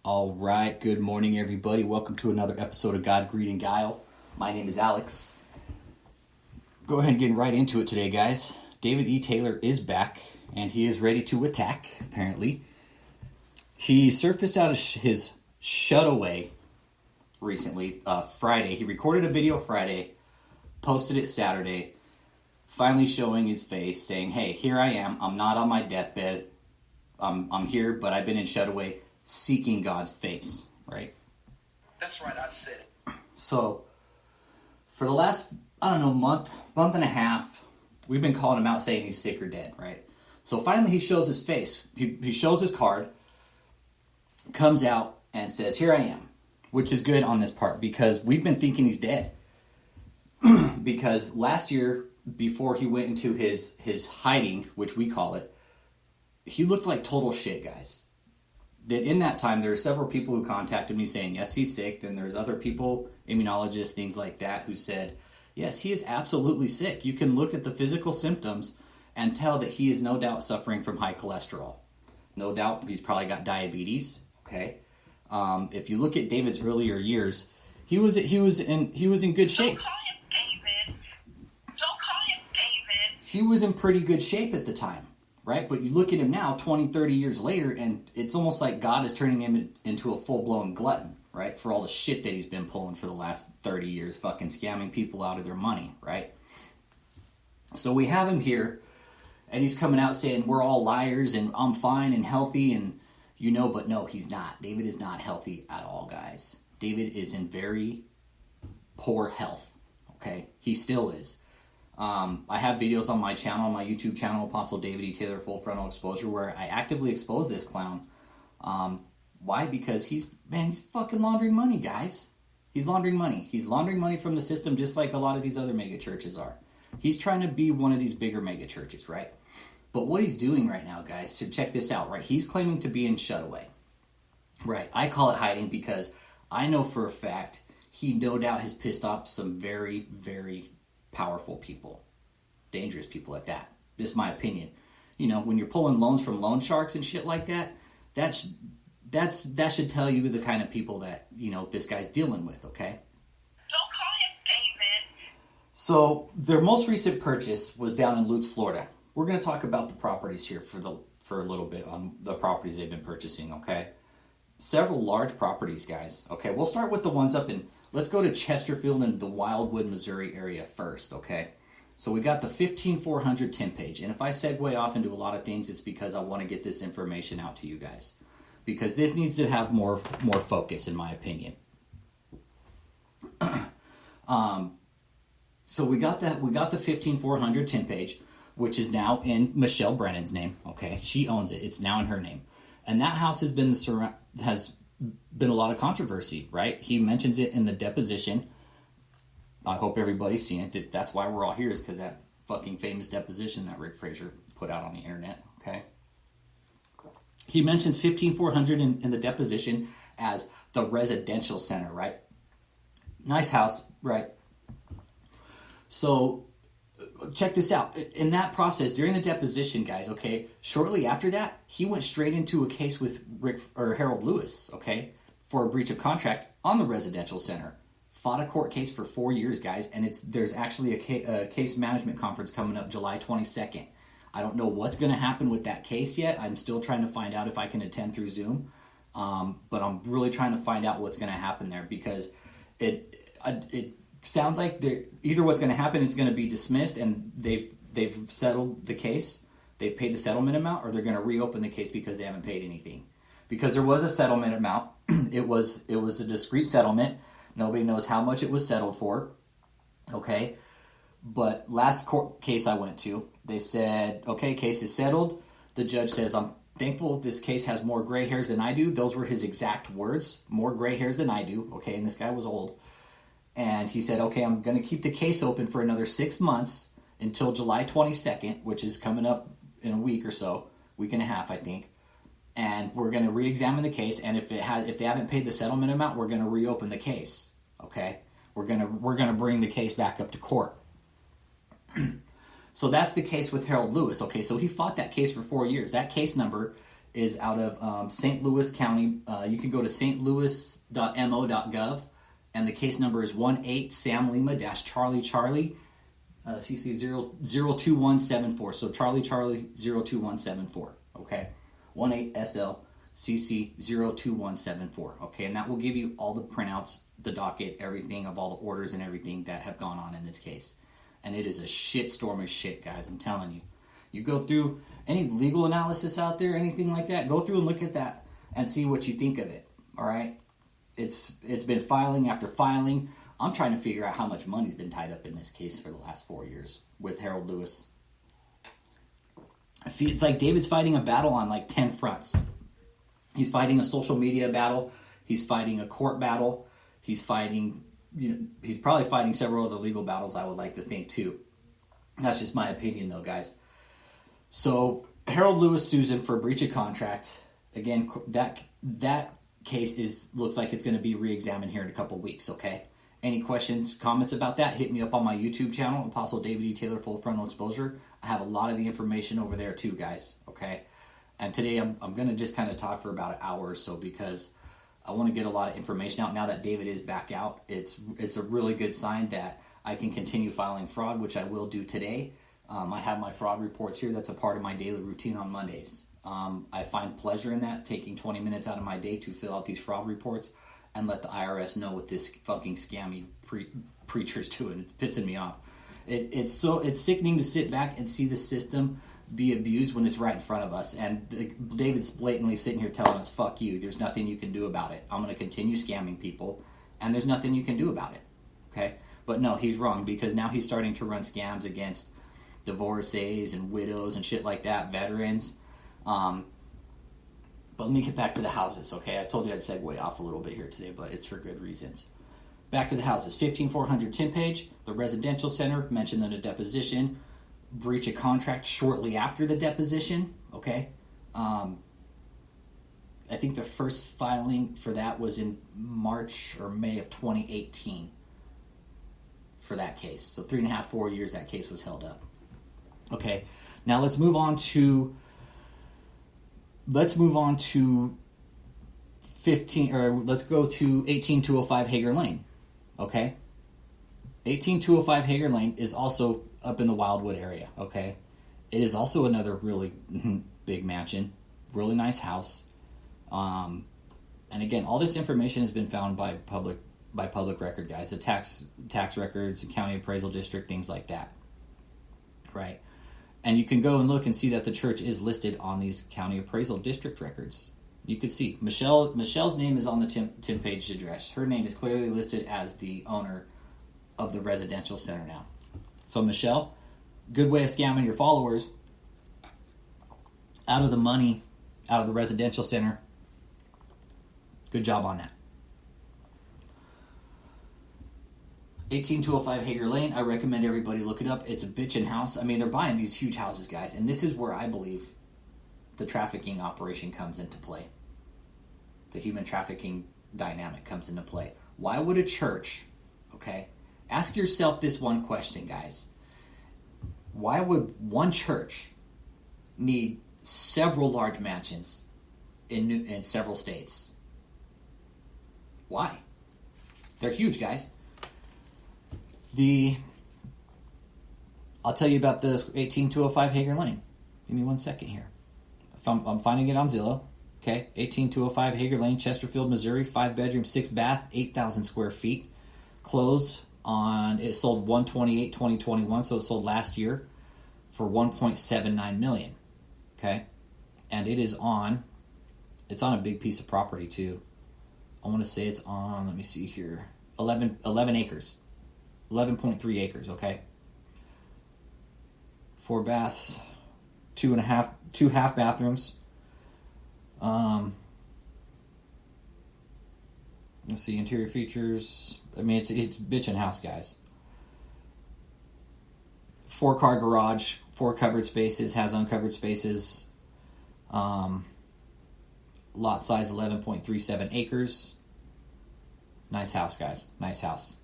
All right, good morning, everybody. Welcome to another episode of God, Greed, and Guile. My name is Alex. Go ahead and get right into it today, guys. David E. Taylor is back, and he is ready to attack, apparently. He surfaced out of his shutaway recently, Friday. He recorded a video Friday, posted it Saturday, finally showing his face, saying, hey, here I am. I'm not on my deathbed. I'm here, but I've been in shutaway, seeking God's face, right? That's right, I said it. So, for the last, month and a half, we've been calling him out saying he's sick or dead, right? So finally he shows his face. He shows his card, comes out and says, here I am, which is good on this part because we've been thinking he's dead. Because last year, before he went into his hiding, which we call it, he looked like total shit, guys. That in that time, there were several people who contacted me saying, yes, he's sick. Then there's other people, immunologists, things like that, who said, yes, he is absolutely sick. You can look at the physical symptoms and tell that he is no doubt suffering from high cholesterol. No doubt he's probably got diabetes, okay? If you look at David's earlier years, he was in good shape. Don't call him David. Don't call him David. He was in pretty good shape at the time. Right? But you look at him now, 20, 30 years later, and it's almost like God is turning him into a full-blown glutton, right? For all the shit that he's been pulling for the last 30 years, fucking scamming people out of their money, right? So we have him here, and he's coming out saying, we're all liars, and I'm fine and healthy, and but no, he's not. David is not healthy at all, guys. David is in very poor health, okay? He still is. I have videos on my channel, my YouTube channel, Apostle David E. Taylor Full Frontal Exposure, where I actively expose this clown. Why? Because he's fucking laundering money, guys. He's laundering money. He's laundering money from the system just like a lot of these other mega churches are. He's trying to be one of these bigger mega churches, right? But what he's doing right now, guys, so check this out, right? He's claiming to be in shutaway, right? I call it hiding because I know for a fact he no doubt has pissed off some very, very powerful people, dangerous people at that. Just my opinion. When you're pulling loans from loan sharks and shit like that, that should tell you the kind of people that this guy's dealing with. Okay. Don't call him David. So their most recent purchase was down in Lutz, Florida. We're going to talk about the properties here for a little bit on the properties they've been purchasing. Okay. Several large properties, guys. Okay. We'll start with the ones up in. Let's go to Chesterfield and the Wildwood, Missouri area first, okay? So we got the 15400 10 page. And if I segue off into a lot of things, it's because I want to get this information out to you guys. Because this needs to have more focus, in my opinion. So we got the 15400 10 page, which is now in Michelle Brannon's name, okay? She owns it. It's now in her name. And that house has been a lot of controversy, right? He mentions it in the deposition. I hope everybody's seen it. That's why we're all here, is because that fucking famous deposition that Rick Fraser put out on the internet, okay? He mentions 15400 in the deposition as the residential center, right? Nice house, right? So, check this out. In that process, during the deposition, guys, okay, shortly after that, he went straight into a case with Harold Lewis, okay, for a breach of contract on the residential center. Fought a court case for 4 years, guys, and there's actually a case management conference coming up July 22nd. I don't know what's going to happen with that case yet. I'm still trying to find out if I can attend through Zoom, but I'm really trying to find out what's going to happen there because it sounds like either what's going to happen, it's going to be dismissed and they've settled the case, they've paid the settlement amount, or they're going to reopen the case because they haven't paid anything. Because there was a settlement amount, it was a discrete settlement. Nobody knows how much it was settled for, okay? But last court case I went to, they said, okay, case is settled. The judge says, I'm thankful this case has more gray hairs than I do. Those were his exact words, more gray hairs than I do, okay? And this guy was old. And he said, okay, I'm going to keep the case open for another 6 months until July 22nd, which is coming up in a week or so, week and a half, I think. And we're going to re-examine the case. And if they haven't paid the settlement amount, we're going to reopen the case. Okay, we're gonna bring the case back up to court. So that's the case with Harold Lewis. Okay, so he fought that case for 4 years. That case number is out of St. Louis County. You can go to stlouis.mo.gov, and the case number is 18 Sam Lima-Charlie Charlie CC 02174. So Charlie Charlie 02174. Okay, 18 SL CC 02174. Okay, and that will give you all the printouts, the docket, everything of all the orders and everything that have gone on in this case. And it is a shitstorm of shit, guys. I'm telling you. You go through any legal analysis out there, anything like that, go through and look at that and see what you think of it. All right? It's been filing after filing. I'm trying to figure out how much money's been tied up in this case for the last 4 years with Harold Lewis. It's like David's fighting a battle on like 10 fronts. He's fighting a social media battle. He's fighting a court battle. He's fighting, he's probably fighting several other legal battles, I would like to think, too. That's just my opinion, though, guys. So Harold Lewis sues him for breach of contract. Again, that case looks like it's going to be re-examined here in a couple weeks, okay? Any questions, comments about that, hit me up on my YouTube channel, Apostle David E. Taylor Full Frontal Exposure. I have a lot of the information over there too, guys, okay? And today I'm going to just kind of talk for about an hour or so because I want to get a lot of information out. Now that David is back out, it's a really good sign that I can continue filing fraud, which I will do today. I have my fraud reports here. That's a part of my daily routine on Mondays. I find pleasure in that, taking 20 minutes out of my day to fill out these fraud reports and let the IRS know what this fucking scammy preacher's doing. It's pissing me off. It's sickening to sit back and see the system be abused when it's right in front of us. And David's blatantly sitting here telling us, fuck you, there's nothing you can do about it. I'm going to continue scamming people, and there's nothing you can do about it. Okay? But no, he's wrong, because now he's starting to run scams against divorcees and widows and shit like that, veterans. But let me get back to the houses, okay? I told you I'd segue off a little bit here today, but it's for good reasons. Back to the houses. 15400 Tin Page, the residential center, mentioned in a deposition. Breach of contract shortly after the deposition, okay? I think the first filing for that was in March or May of 2018 for that case. So 3.5, 4 years that case was held up. Okay, now let's move on to 18205 Hager Lane. Okay, 18205 Hager Lane is also up in the Wildwood area. Okay, it is also another really big mansion, really nice house. And again, all this information has been found by public record, guys. The tax records, the county appraisal district, things like that. Right. And you can go and look and see that the church is listed on these county appraisal district records. You can see Michelle's name is on the Tin Page address. Her name is clearly listed as the owner of the residential center now. So Michelle, good way of scamming your followers out of the money, out of the residential center. Good job on that. 18205 Hager Lane, I recommend everybody look it up. It's a bitchin' house. I mean, they're buying these huge houses, guys. And this is where I believe the trafficking operation comes into play. The human trafficking dynamic comes into play. Why would a church, okay, ask yourself this one question, guys. Why would one church need several large mansions in several states? Why? They're huge, guys. I'll tell you about this 18205 Hager Lane. Give me 1 second here. I'm finding it on Zillow. Okay, 18205 Hager Lane, Chesterfield, Missouri, 5-bedroom, 6-bath, 8,000 square feet. It sold 1/28/2021, so it sold last year for $1.79 million. Okay, and it's on a big piece of property too. I want to say it's on, let me see here, 11 acres. 11.3 acres, okay? 4 baths, 2 half bathrooms. Let's see, interior features. I mean, it's bitchin' house, guys. 4-car garage, 4 covered spaces, has uncovered spaces. Lot size 11.37 acres. Nice house, guys. Nice house.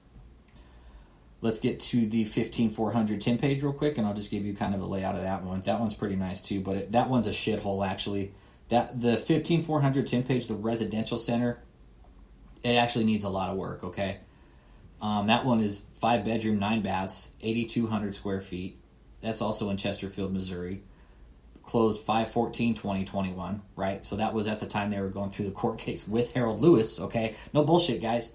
Let's get to the 15400 Tin Page real quick, and I'll just give you kind of a layout of that one. That one's pretty nice too, but that one's a shithole, actually. That the 15400 10 page, the residential center, it actually needs a lot of work. Okay, that one is 5 bedroom, 9 baths, 8,200 square feet. That's also in Chesterfield, Missouri. Closed 5/14/2021, right? So that was at the time they were going through the court case with Harold Lewis. Okay, no bullshit, guys.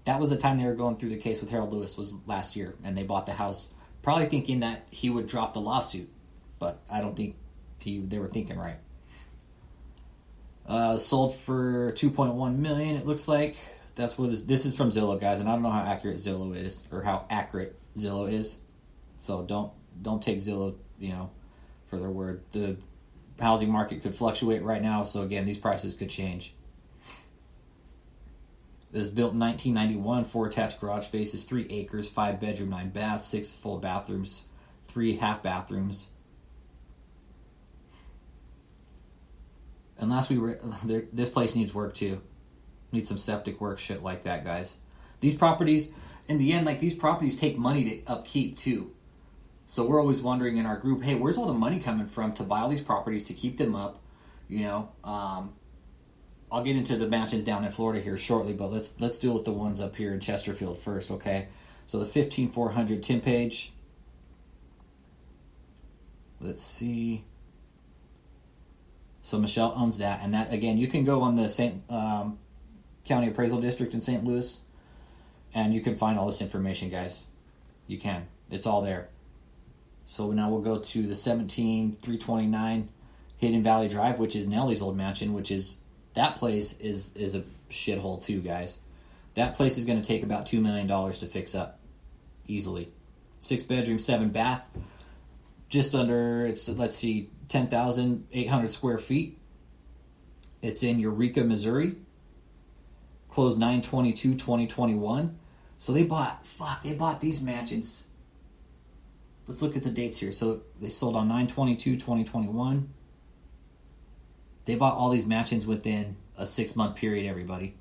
That was the time they were going through the case with Harold Lewis, was last year, and they bought the house probably thinking that he would drop the lawsuit, but I don't think they were thinking right. Sold for $2.1 million. It looks like this is from Zillow, guys, and I don't know how accurate Zillow is or how accurate Zillow is, so don't take Zillow, for their word. The housing market could fluctuate right now, so again, these prices could change. It was built in 1991, 4 attached garage spaces, 3 acres, 5 bedroom, 9 baths, 6 full bathrooms, 3 half bathrooms. And last this place needs work too. Needs some septic work, shit like that, guys. These properties, in the end, these properties take money to upkeep too. So we're always wondering in our group, hey, where's all the money coming from to buy all these properties, to keep them up? I'll get into the mansions down in Florida here shortly, but let's deal with the ones up here in Chesterfield first, okay? So the 15400 10 page. Let's see. So Michelle owns that, and that, again, you can go on the St. County Appraisal District in St. Louis, and you can find all this information, guys. You can. It's all there. So now we'll go to the 17329 Hidden Valley Drive, which is Nellie's old mansion, that place is a shithole too, guys. That place is going to take about $2 million to fix up, easily. 6 bedroom, 7 bath, just under, 10,800 square feet. It's in Eureka, Missouri. Closed 9/22/2021. So they bought these mansions. Let's look at the dates here. So they sold on 9/22/2021. They bought all these mansions within a 6-month period, everybody,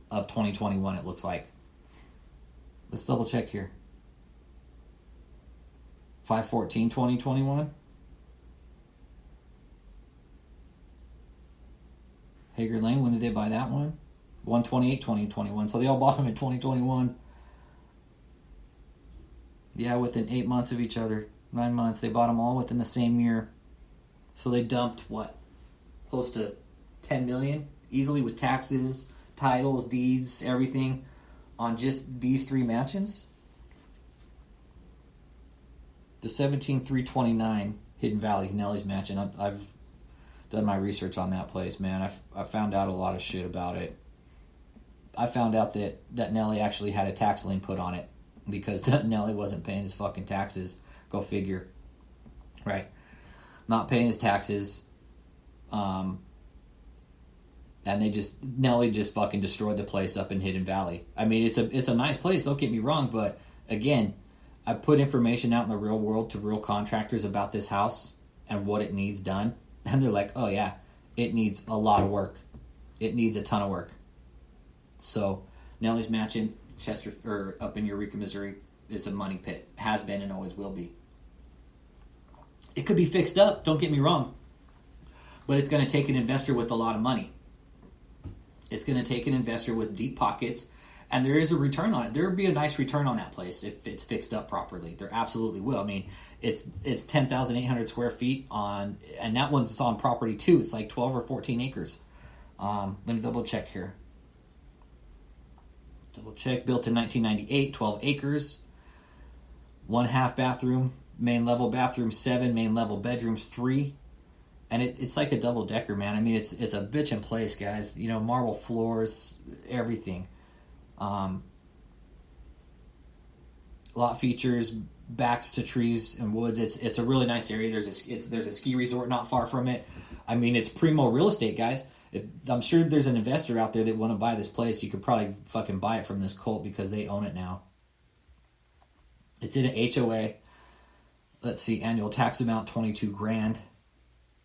of 2021, it looks like. Let's double check here. 5/14/2021. Hager Lane, when did they buy that one? 1/28/2021. So they all bought them in 2021. Yeah, within 8 months of each other. 9 months. They bought them all within the same year. So they dumped, close to $10 million, easily, with taxes, titles, deeds, everything, on just these 3 mansions. The 17329 Hidden Valley, Nellie's mansion. I've done my research on that place, man. I found out a lot of shit about it. I found out that Nellie actually had a tax lien put on it because Nellie wasn't paying his fucking taxes. Go figure. Right. Not paying his taxes. And Nellie just fucking destroyed the place up in Hidden Valley. I mean, it's a nice place, don't get me wrong, but again, I put information out in the real world to real contractors about this house and what it needs done, and they're like, oh yeah, it needs a lot of work. It needs a ton of work. So Nellie's mansion, up in Eureka, Missouri, is a money pit. Has been and always will be. It could be fixed up, don't get me wrong, but it's going to take an investor with a lot of money. It's going to take an investor with deep pockets, and there is a return on it. There would be a nice return on that place if it's fixed up properly. There absolutely will. I mean, it's 10,800 square feet on, and that one's on property too. It's like 12 or 14 acres. Let me double check here. Double check. Built in 1998, 12 acres. 1 half bathroom, main level bathroom 7, main level bedrooms 3. And it's like a double decker, man. I mean, it's a bitchin' place, guys. Marble floors, everything. Lot features, backs to trees and woods. It's a really nice area. There's a ski resort not far from it. I mean, it's primo real estate, guys. I'm sure there's an investor out there that want to buy this place. You could probably fucking buy it from this cult because they own it now. It's in an HOA. Let's see, annual tax amount $22,000.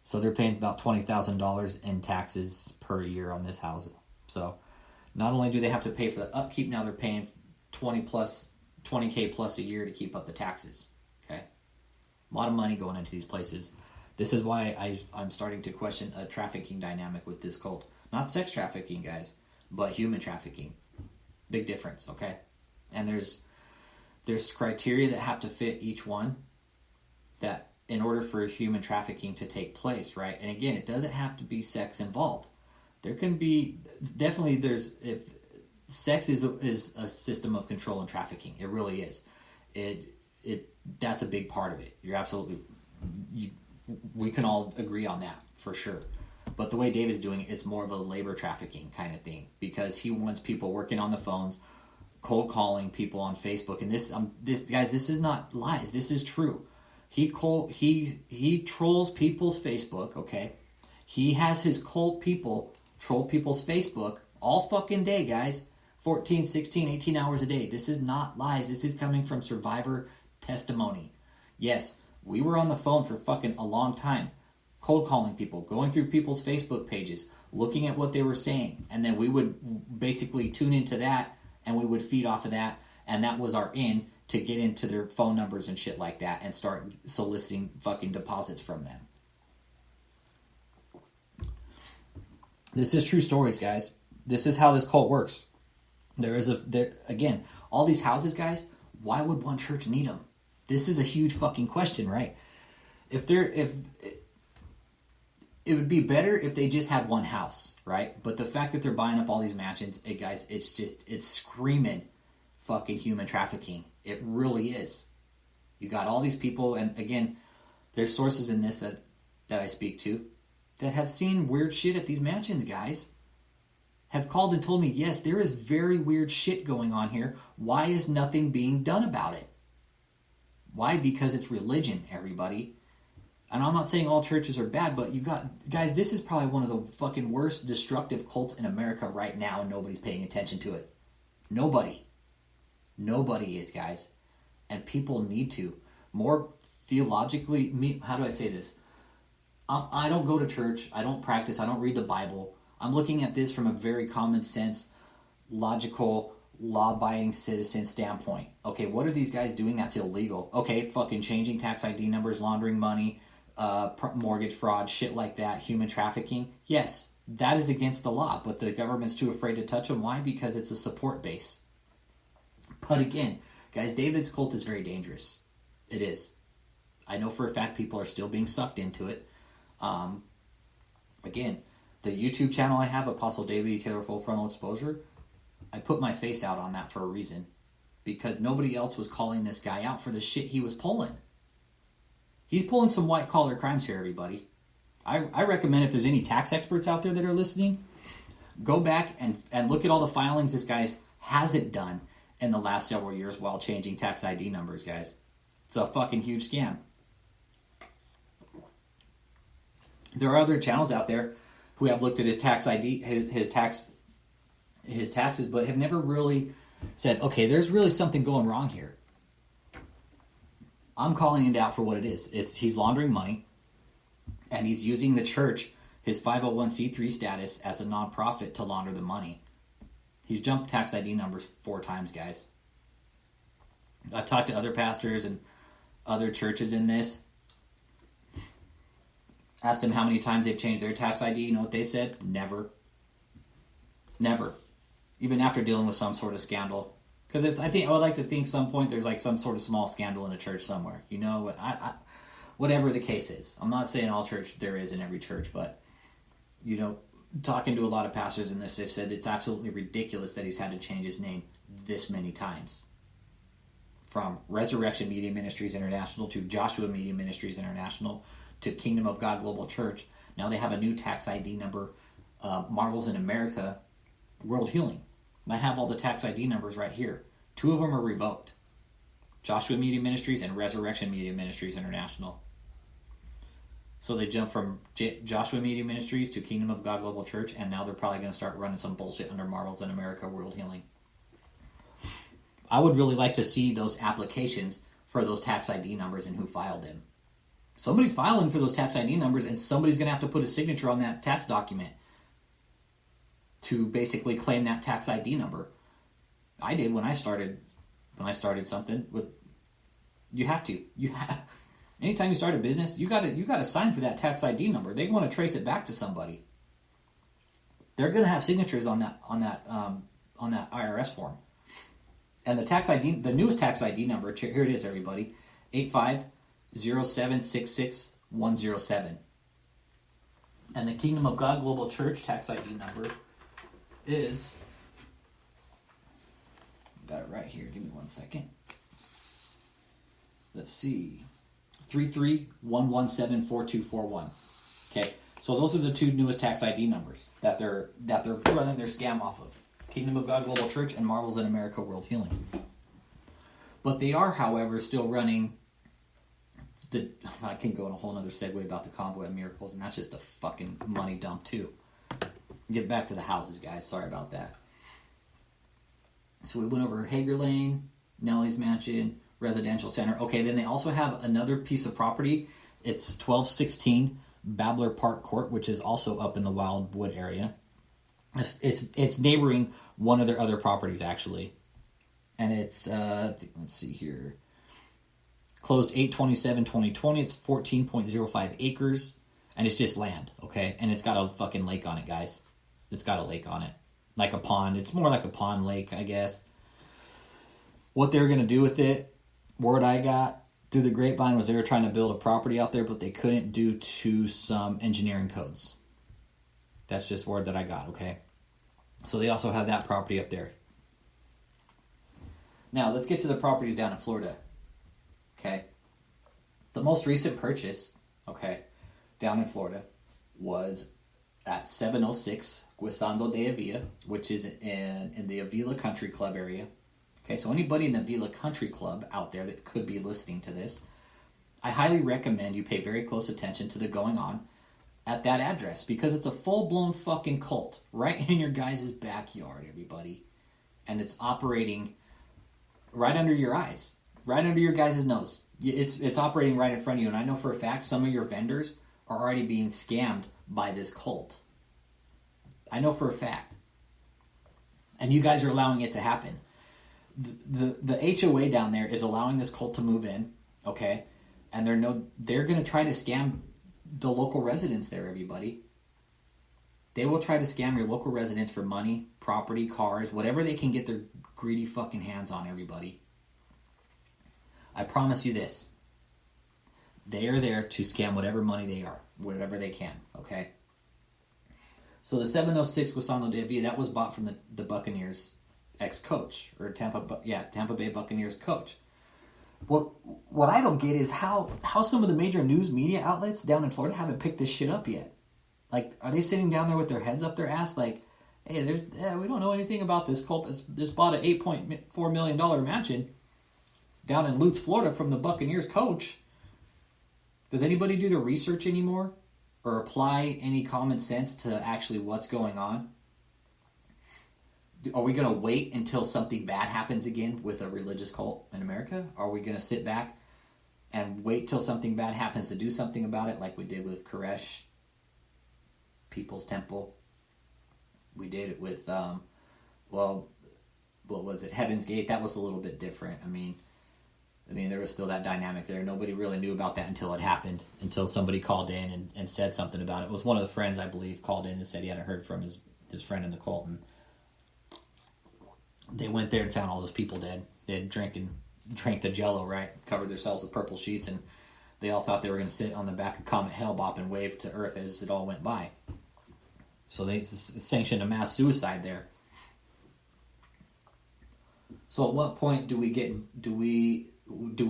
So they're paying about $20,000 in taxes per year on this house. So not only do they have to pay for the upkeep, now they're paying $20K plus a year to keep up the taxes. Okay, a lot of money going into these places. This is why I'm starting to question a trafficking dynamic with this cult. Not sex trafficking, guys, but human trafficking. Big difference, okay? And there's criteria that have to fit each one that in order for human trafficking to take place, right? And again, it doesn't have to be sex involved. There can be definitely if sex is a system of control and trafficking. It really is. That's a big part of it. You're absolutely we can all agree on that for sure. But the way David's doing it, it's more of a labor trafficking kind of thing because he wants people working on the phones, cold calling people on Facebook. And this guys, this is not lies. This is true. He trolls people's Facebook, okay? He has his cold people troll people's Facebook all fucking day, guys. 14, 16, 18 hours a day. This is not lies. This is coming from survivor testimony. Yes, we were on the phone for fucking a long time, cold calling people, going through people's Facebook pages, looking at what they were saying, and then we would basically tune into that, and we would feed off of that, and that was our in to get into their phone numbers and shit like that and start soliciting fucking deposits from them. This is true stories, guys. This is how this cult works. Again, all these houses, guys, why would one church need them? This is a huge fucking question, right? It would be better if they just had one house, right? But the fact that they're buying up all these mansions, guys, it's screaming fucking human trafficking. It really is. You got all these people, and again, there's sources in this that I speak to that have seen weird shit at these mansions, guys. Have called and told me, yes, there is very weird shit going on here. Why is nothing being done about it? Why? Because it's religion, everybody. And I'm not saying all churches are bad, but you got, guys, this is probably one of the fucking worst destructive cults in America right now, and nobody's paying attention to it. Nobody is, guys. And people need to. More theologically, how do I say this? I don't go to church. I don't practice. I don't read the Bible. I'm looking at this from a very common sense, logical, law-abiding citizen standpoint. Okay, what are these guys doing that's illegal? Okay, fucking changing tax ID numbers, laundering money, mortgage fraud, shit like that, human trafficking. Yes, that is against the law, but the government's too afraid to touch them. Why? Because it's a support base. But again, guys, David's cult is very dangerous. It is. I know for a fact people are still being sucked into it. Again, the YouTube channel I have, Apostle David Taylor Full Frontal Exposure, I put my face out on that for a reason. Because nobody else was calling this guy out for the shit he was pulling. He's pulling some white-collar crimes here, everybody. I recommend if there's any tax experts out there that are listening, go back and look at all the filings this guy hasn't done in the last several years while changing tax ID numbers, guys. It's a fucking huge scam. There are other channels out there who have looked at his tax ID, his taxes, but have never really said, okay, there's really something going wrong here. I'm calling it out for what it is. He's laundering money, and he's using the church, his 501c3 status, as a nonprofit to launder the money. He's jumped tax ID numbers 4 times, guys. I've talked to other pastors and other churches in this. Asked them how many times they've changed their tax ID. You know what they said? Never. Never. Even after dealing with some sort of scandal. Because I would like to think some point there's like some sort of small scandal in a church somewhere. You know, whatever the case is. I'm not saying all church there is in every church, but, you know, talking to a lot of pastors in this, they said it's absolutely ridiculous that he's had to change his name this many times. From Resurrection Media Ministries International to Joshua Media Ministries International to Kingdom of God Global Church. Now they have a new tax ID number, Marvels in America, World Healing. And I have all the tax ID numbers right here. 2 of them are revoked. Joshua Media Ministries and Resurrection Media Ministries International. So they jumped from Joshua Media Ministries to Kingdom of God Global Church, and now they're probably going to start running some bullshit under Marvels in America, World Healing. I would really like to see those applications for those tax ID numbers and who filed them. Somebody's filing for those tax ID numbers, and somebody's going to have to put a signature on that tax document to basically claim that tax ID number. I did when I started something. You have to. Anytime you start a business, you gotta sign for that tax ID number. They want to trace it back to somebody. They're gonna have signatures on that IRS form. And the tax ID, the newest tax ID number, here it is, everybody, 8507666107. And the Kingdom of God Global Church tax ID number is, got it right here, give me 1 second. Let's see, 33-117-4241. Okay, so those are the two newest tax ID numbers that they're running their scam off of. Kingdom of God Global Church and Marvels in America World Healing. But they are, however, still running I can go on a whole other segue about the Convoy of Miracles, and that's just a fucking money dump too. Get back to the houses, guys. Sorry about that. So we went over Hager Lane, Nellie's Mansion, Residential Center. Okay, then they also have another piece of property. It's 1216 Babbler Park Court, which is also up in the Wildwood area. It's neighboring one of their other properties, actually. And it's, let's see here, closed 8/27/2020. It's 14.05 acres, and it's just land, okay? And it's got a fucking lake on it, guys. It's got a lake on it. Like a pond. It's more like a pond lake, I guess. What they're going to do with it, word I got through the grapevine, was they were trying to build a property out there, but they couldn't due to some engineering codes. That's just word that I got, okay? So they also have that property up there. Now, let's get to the properties down in Florida. Okay. The most recent purchase, okay, down in Florida was at 706 Guisando de Avila, which is in the Avila Country Club area. Okay, so anybody in the Avila Country Club out there that could be listening to this, I highly recommend you pay very close attention to the going on at that address, because it's a full-blown fucking cult right in your guys' backyard, everybody. And it's operating right under your eyes, right under your guys' nose. It's operating right in front of you, and I know for a fact some of your vendors are already being scammed by this cult. I know for a fact. And you guys are allowing it to happen. The HOA down there is allowing this cult to move in, okay? And they're going to try to scam the local residents there, everybody. They will try to scam your local residents for money, property, cars, whatever they can get their greedy fucking hands on, everybody. I promise you this. They are there to scam whatever money whatever they can, okay? So the 706 Guisando de Avila, that was bought from the Buccaneers ex-coach, or Tampa Bay Buccaneers coach. What I don't get is how some of the major news media outlets down in Florida haven't picked this shit up yet. Like, are they sitting down there with their heads up their ass like, hey, we don't know anything about this cult that's just bought an $8.4 million mansion down in Lutz, Florida from the Buccaneers coach? Does anybody do their research anymore? Or apply any common sense to actually what's going on? Are we going to wait until something bad happens again with a religious cult in America? Are we going to sit back and wait till something bad happens to do something about it, like we did with Koresh, People's Temple? We did it with, what was it? Heaven's Gate. That was a little bit different. I mean, there was still that dynamic there. Nobody really knew about that until it happened, until somebody called in and said something about it. It was one of the friends, I believe, called in and said he hadn't heard from his friend in the cult, and they went there and found all those people dead. They had drank the Jello, right? Covered themselves with purple sheets, and they all thought they were going to sit on the back of Comet Hellbop and wave to Earth as it all went by. So they sanctioned a mass suicide there. So at what point do we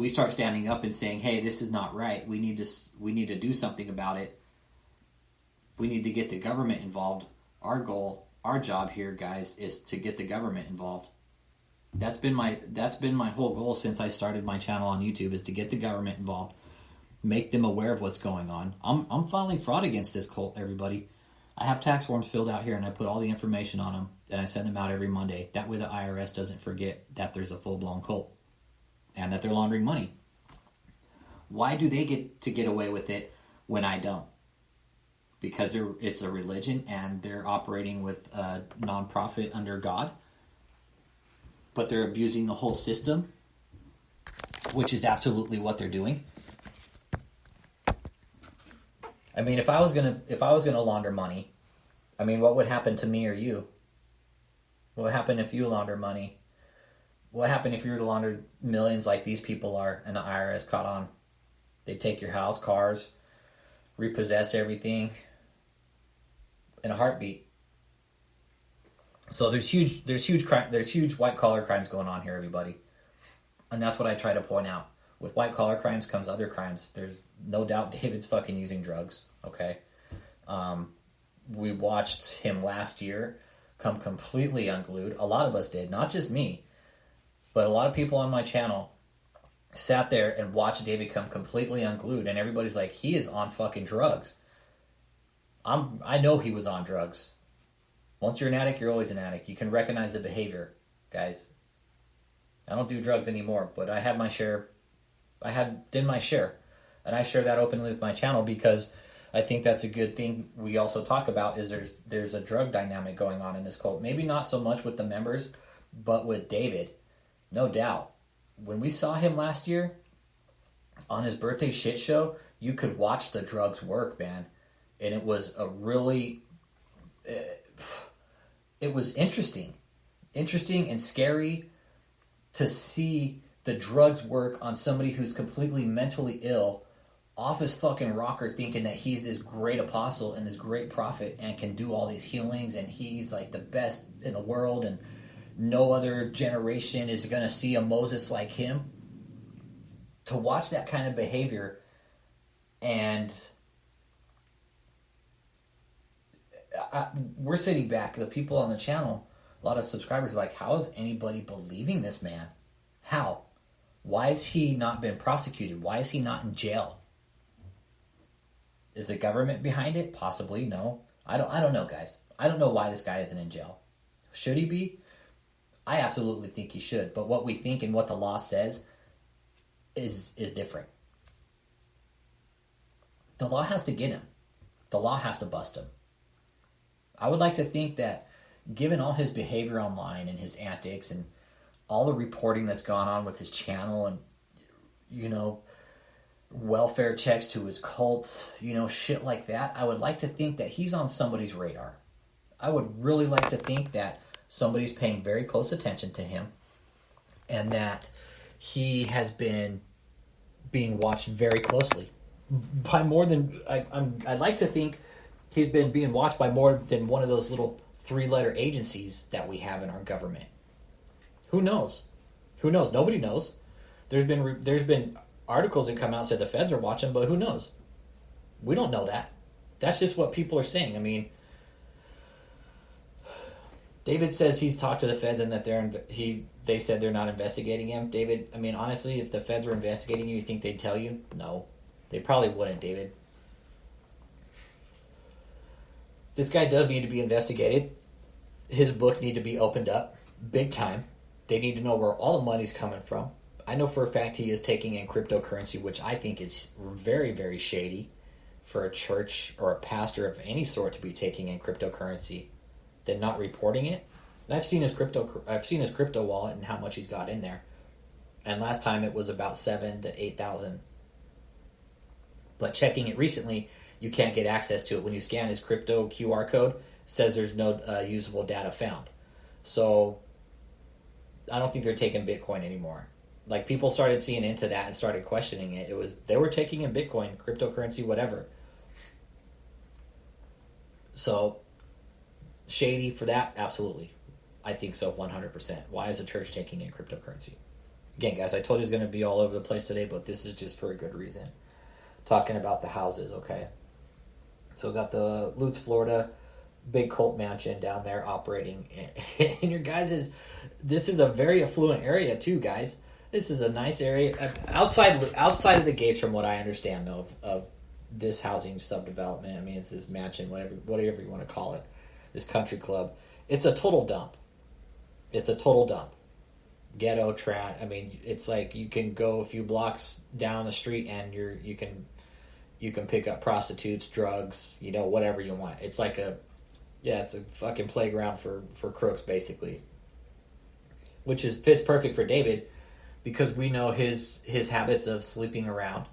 start standing up and saying, hey, this is not right. We need to do something about it. We need to get the government involved. Our goal, our job here, guys, is to get the government involved. That's been my whole goal since I started my channel on YouTube, is to get the government involved, make them aware of what's going on. I'm filing fraud against this cult, everybody. I have tax forms filled out here, and I put all the information on them, and I send them out every Monday. That way the IRS doesn't forget that there's a full-blown cult and that they're laundering money. Why do they get away with it when I don't? Because it's a religion and they're operating with a nonprofit under God, but they're abusing the whole system, which is absolutely what they're doing. I mean, if I was gonna launder money, I mean, what would happen to me or you? What would happen if you launder money? What would happen if you were to launder millions like these people are and the IRS caught on? They'd take your house, cars, repossess everything in a heartbeat. So there's huge white collar crimes going on here, everybody. And that's what I try to point out. With white collar crimes comes other crimes. There's no doubt David's fucking using drugs, okay? We watched him last year come completely unglued. A lot of us did, not just me, but a lot of people on my channel sat there and watched David come completely unglued, and everybody's like, he is on fucking drugs. I know he was on drugs. Once you're an addict, you're always an addict. You can recognize the behavior, guys. I don't do drugs anymore, but I had my share. Did my share. And I share that openly with my channel because I think that's a good thing we also talk about is there's a drug dynamic going on in this cult. Maybe not so much with the members, but with David. No doubt. When we saw him last year on his birthday shit show, you could watch the drugs work, man. And it was a really... It was interesting and scary to see the drugs work on somebody who's completely mentally ill, off his fucking rocker, thinking that he's this great apostle and this great prophet and can do all these healings and he's like the best in the world and no other generation is going to see a Moses like him. To watch that kind of behavior, and we're sitting back, the people on the channel, a lot of subscribers are like, how is anybody believing this man? How? Why has he not been prosecuted? Why is he not in jail? Is the government behind it? Possibly, no. I don't know, guys. I don't know why this guy isn't in jail. Should he be? I absolutely think he should. But what we think and what the law says is different. The law has to get him. The law has to bust him. I would like to think that given all his behavior online and his antics and all the reporting that's gone on with his channel and, you know, welfare checks to his cult, you know, shit like that, I would like to think that he's on somebody's radar. I would really like to think that somebody's paying very close attention to him and that he has been being watched very closely by more than... I'd like to think he's been being watched by more than one of those little 3-letter agencies that we have in our government. Who knows? Who knows? Nobody knows. There's been articles that come out and say the feds are watching, but who knows? We don't know that. That's just what people are saying. I mean, David says he's talked to the feds and that they said they're not investigating him. David, I mean, honestly, if the feds were investigating you think they'd tell you? No. They probably wouldn't, David. This guy does need to be investigated. His books need to be opened up big time. They need to know where all the money's coming from. I know for a fact he is taking in cryptocurrency, which I think is very, very shady for a church or a pastor of any sort to be taking in cryptocurrency, then not reporting it. I've seen his crypto wallet and how much he's got in there. And last time it was about 7,000 to 8,000. But checking it recently, you can't get access to it. When you scan his crypto QR code, it says there's no usable data found. So I don't think they're taking Bitcoin anymore. Like, people started seeing into that and started questioning it. They were taking in Bitcoin, cryptocurrency, whatever. So, shady for that? Absolutely. I think so, 100%. Why is the church taking in cryptocurrency? Again, guys, I told you it's going to be all over the place today, but this is just for a good reason. Talking about the houses, okay? So, got the Lutz, Florida, big cult mansion down there operating. And your guys' this is a very affluent area too, guys. This is a nice area. Outside of the gates, from what I understand, though, of this housing subdevelopment. I mean, it's this mansion, whatever you want to call it. This country club. It's a total dump. It's a total dump. Ghetto trash. I mean, it's like you can go a few blocks down the street and you can pick up prostitutes, drugs, you know, whatever you want. It's like it's a fucking playground for crooks, basically. Which fits perfect for David, because we know his habits of sleeping around,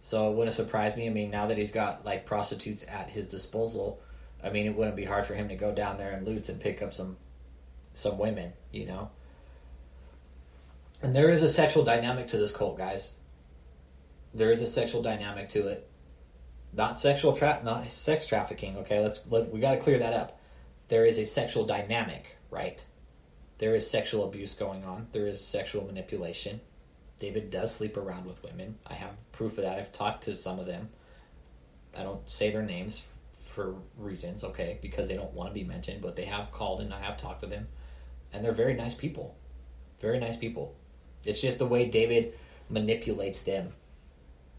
So it wouldn't surprise me. I mean, now that he's got like prostitutes at his disposal, I mean, it wouldn't be hard for him to go down there and loot and pick up some women, you know. And there is a sexual dynamic to this cult, guys. There is a sexual dynamic to it. Not not sex trafficking. Okay, we got to clear that up. There is a sexual dynamic, right? There is sexual abuse going on. There is sexual manipulation. David does sleep around with women. I have proof of that. I've talked to some of them. I don't say their names for reasons, okay, because they don't want to be mentioned, but they have called and I have talked to them. And they're very nice people. Very nice people. It's just the way David manipulates them,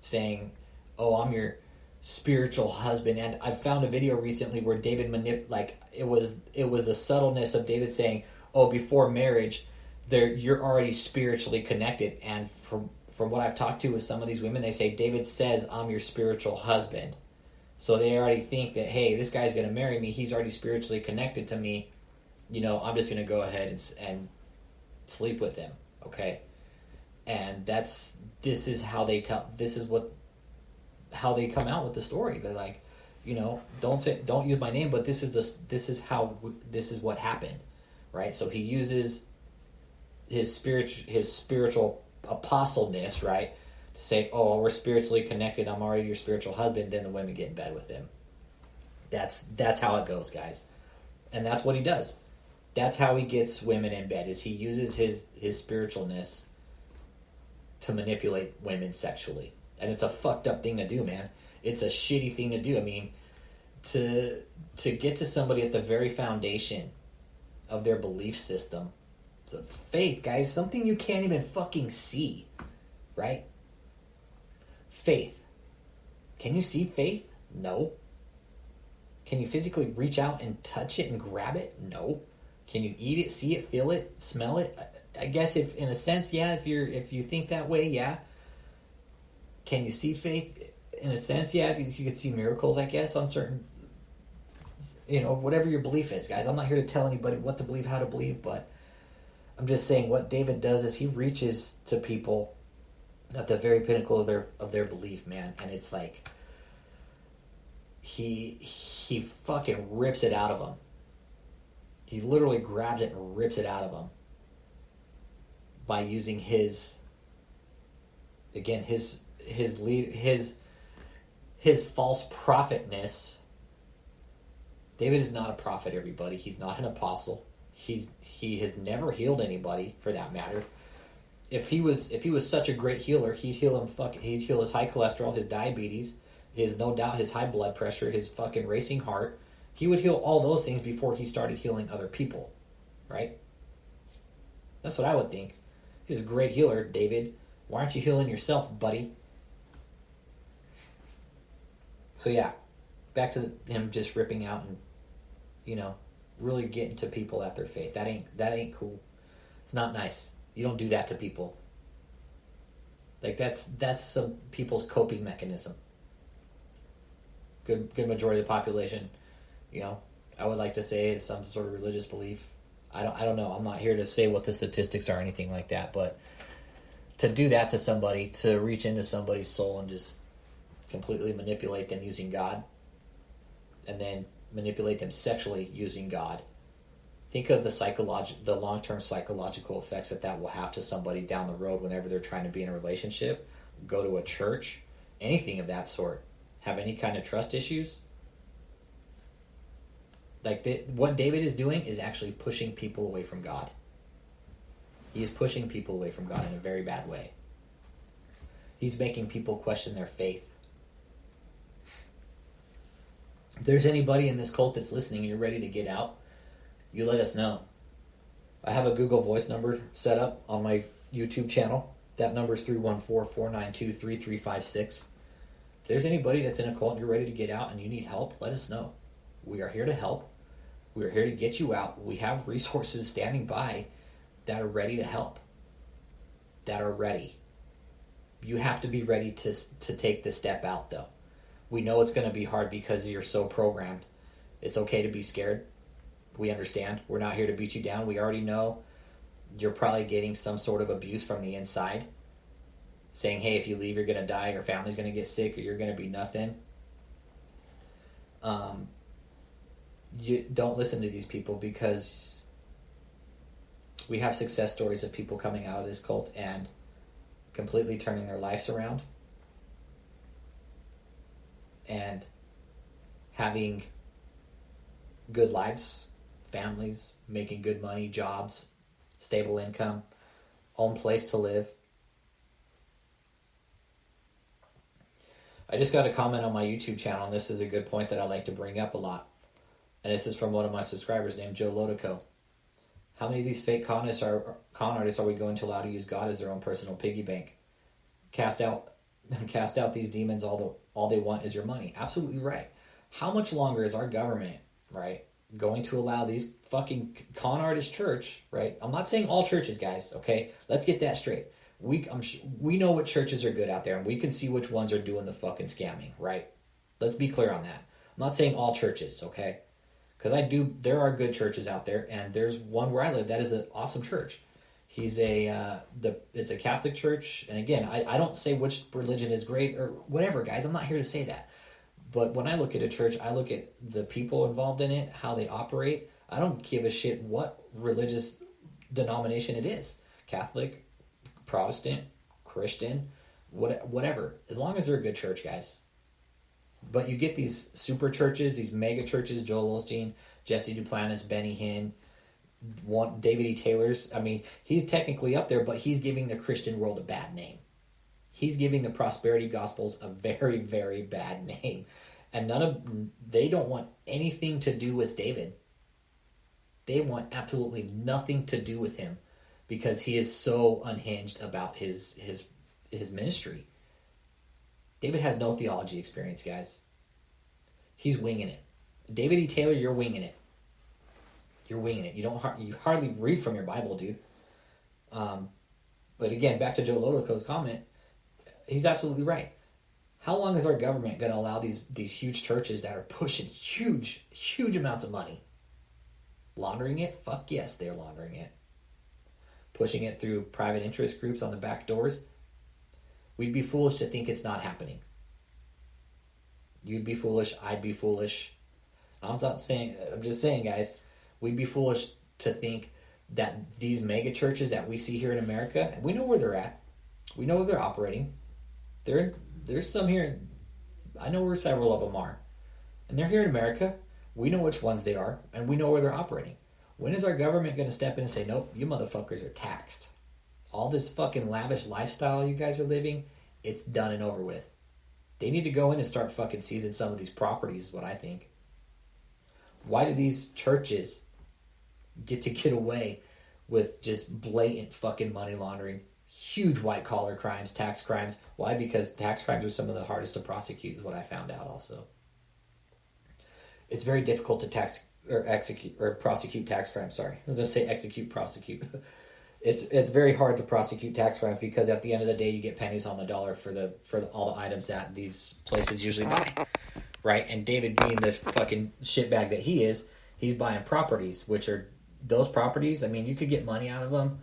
saying, "Oh, I'm your spiritual husband." And I found a video recently where David it was the subtleness of David saying, "Oh, before marriage, you're already spiritually connected." And from what I've talked to with some of these women, they say David says, "I'm your spiritual husband." So they already think that, hey, this guy's going to marry me. He's already spiritually connected to me. You know, I'm just going to go ahead and sleep with him. Okay. And this is how they come out with the story. They're like, you know, don't use my name, but this is what happened. Right. So he uses his spiritual apostleness, right, to say, "Oh, we're spiritually connected. I'm already your spiritual husband." Then the women get in bed with him. That's how it goes, guys, and that's what he does. That's how he gets women in bed. Is he uses his spiritualness to manipulate women sexually, and it's a fucked up thing to do, man. It's a shitty thing to do. I mean, to get to somebody at the very foundation of their belief system. So faith, guys, something you can't even fucking see, right? Faith. Can you see faith? No. Can you physically reach out and touch it and grab it? No. Can you eat it, see it, feel it, smell it? I guess if in a sense, yeah, if you think that way, yeah. Can you see faith? In a sense, yeah, you could see miracles, I guess, on certain, you know, whatever your belief is, guys. I'm not here to tell anybody what to believe, how to believe, but I'm just saying what David does is he reaches to people at the very pinnacle of their belief, man, and it's like he fucking rips it out of them. He literally grabs it and rips it out of them by using his false prophetness. David is not a prophet, everybody. He's not an apostle. He has never healed anybody, for that matter. If he was such a great healer, he'd heal his high cholesterol, his diabetes, his high blood pressure, his fucking racing heart. He would heal all those things before he started healing other people, right? That's what I would think. He's a great healer, David. Why aren't you healing yourself, buddy? So yeah, back to him just ripping out and, you know, really getting to people at their faith. That ain't cool. It's not nice. You don't do that to people. Like that's some people's coping mechanism. Good majority of the population, you know, I would like to say it's some sort of religious belief. I don't know. I'm not here to say what the statistics are or anything like that, but to do that to somebody, to reach into somebody's soul and just completely manipulate them using God, and then manipulate them sexually using God. Think of the long-term psychological effects that will have to somebody down the road whenever they're trying to be in a relationship, go to a church, anything of that sort, have any kind of trust issues. Like what David is doing is actually pushing people away from God. He is pushing people away from God in a very bad way. He's making people question their faith. If there's anybody in this cult that's listening and you're ready to get out, you let us know. I have a Google Voice number set up on my YouTube channel. That number is 314-492-3356. If there's anybody that's in a cult and you're ready to get out and you need help, let us know. We are here to help. We are here to get you out. We have resources standing by that are ready to help. That are ready. You have to be ready to take the step out, though. We know it's going to be hard because you're so programmed. It's okay to be scared. We understand. We're not here to beat you down. We already know you're probably getting some sort of abuse from the inside. saying, hey, if you leave, you're going to die, your family's going to get sick, or you're going to be nothing. You don't listen to these people, because we have success stories of people coming out of this cult and completely turning their lives around and having good lives, families, making good money, jobs, stable income, own place to live. I just got a comment on my YouTube channel, and this is a good point that I like to bring up a lot. And this is from one of my subscribers named Joe Lodico. How many of these fake con artists are we going to allow to use God as their own personal piggy bank? Cast out these demons. All they want is your money. Absolutely right. How much longer is our government, right, going to allow these fucking con artist church, right? I'm not saying all churches, guys, okay? Let's get that straight. We know what churches are good out there, and we can see which ones are doing the fucking scamming, right? Let's be clear on that. I'm not saying all churches, okay? Because there are good churches out there, and there's one where I live that is an awesome church. It's a Catholic church, and again, I don't say which religion is great or whatever, guys. I'm not here to say that. But when I look at a church, I look at the people involved in it, how they operate. I don't give a shit what religious denomination it is. Catholic, Protestant, Christian, whatever. As long as they're a good church, guys. But you get these super churches, these mega churches, Joel Osteen, Jesse Duplantis, Benny Hinn, David E. Taylor's. I mean, he's technically up there, but he's giving the Christian world a bad name. He's giving the prosperity gospels a very, very bad name. And they don't want anything to do with David. They want absolutely nothing to do with him because he is so unhinged about his ministry. David has no theology experience, guys. He's winging it. David E. Taylor, you're winging it. You're winging it. You hardly read from your Bible, dude. But again, back to Joe Lodico's comment, he's absolutely right. How long is our government going to allow these huge churches that are pushing huge amounts of money? Laundering it? Fuck yes, they're laundering it. Pushing it through private interest groups on the back doors? We'd be foolish to think it's not happening. You'd be foolish, I'd be foolish. I'm just saying, guys, we'd be foolish to think that these mega churches that we see here in America, and we know where they're at. We know where they're operating. There's some here. I know where several of them are. And they're here in America. We know which ones they are, and we know where they're operating. When is our government going to step in and say, nope, you motherfuckers are taxed? All this fucking lavish lifestyle you guys are living, it's done and over with. They need to go in and start fucking seizing some of these properties, is what I think. Why do these churches get away with just blatant fucking money laundering? Huge white collar crimes, tax crimes. Why? Because tax crimes are some of the hardest to prosecute, is what I found out also. It's very difficult to prosecute tax crimes, sorry. I was going to say prosecute. It's very hard to prosecute tax crimes because at the end of the day you get pennies on the dollar for all the items that these places usually buy. Right? And David, being the fucking shitbag that he is, he's buying properties, which are those properties, I mean, you could get money out of them.